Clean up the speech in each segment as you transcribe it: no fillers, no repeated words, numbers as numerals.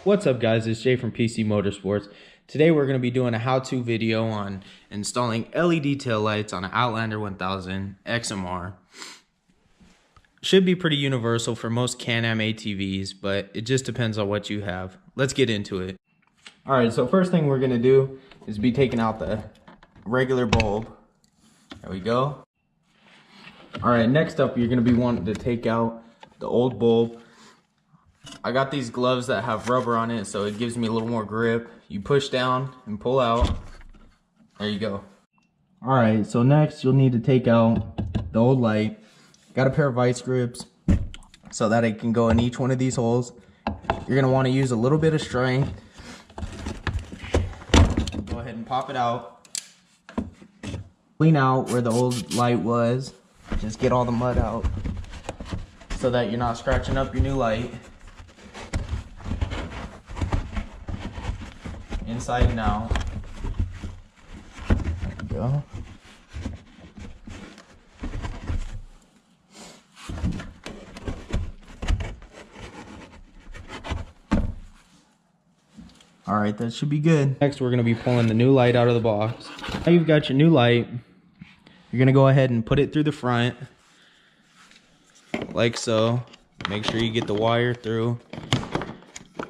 What's up guys, it's Jay from PC Motorsports. Today we're going to be doing a how-to video on installing LED tail lights on an Outlander 1000 XMR. Should be pretty universal for most Can-Am ATVs, but it just depends on what you have. Let's get into it. Alright, so first thing we're going to do is be taking out the regular bulb. There we go. Alright, next up you're going to be wanting to take out the old bulb. I got these gloves that have rubber on it, so it gives me a little more grip. You push down and pull out. There you go. Alright, so next you'll need to take out the old light. Got a pair of vice grips so that it can go in each one of these holes. You're going to want to use a little bit of strength. Go ahead and pop it out. Clean out where the old light was. Just get all the mud out so that you're not scratching up your new light. Inside and out. There we go. Alright, that should be good. Next we're going to be pulling the new light out of the box. Now you've got your new light. You're going to go ahead and put it through the front. Like so. Make sure you get the wire through.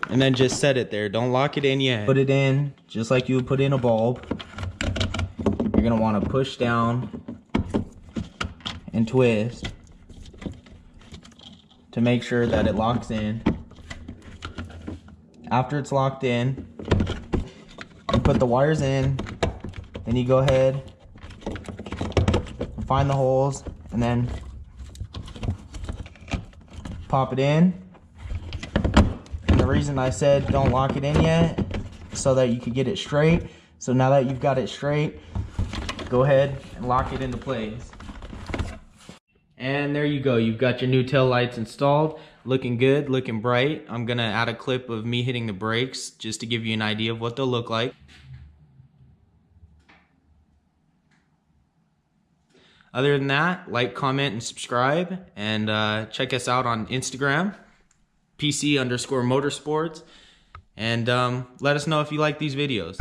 And then just set it there. Don't lock it in yet. Put it in just like you would put in a bulb. You're going to want to push down and twist to make sure that it locks in. After it's locked in, you put the wires in. Then you go ahead and find the holes and then pop it in. The reason I said don't lock it in yet so that you can get it straight. So now that you've got it straight, go ahead and lock it into place. And there you go, you've got your new tail lights installed. Looking good, looking bright. I'm gonna add a clip of me hitting the brakes just to give you an idea of what they'll look like. Other than that, like, comment, and subscribe, and check us out on Instagram, PC_motorsports, and let us know if you like these videos.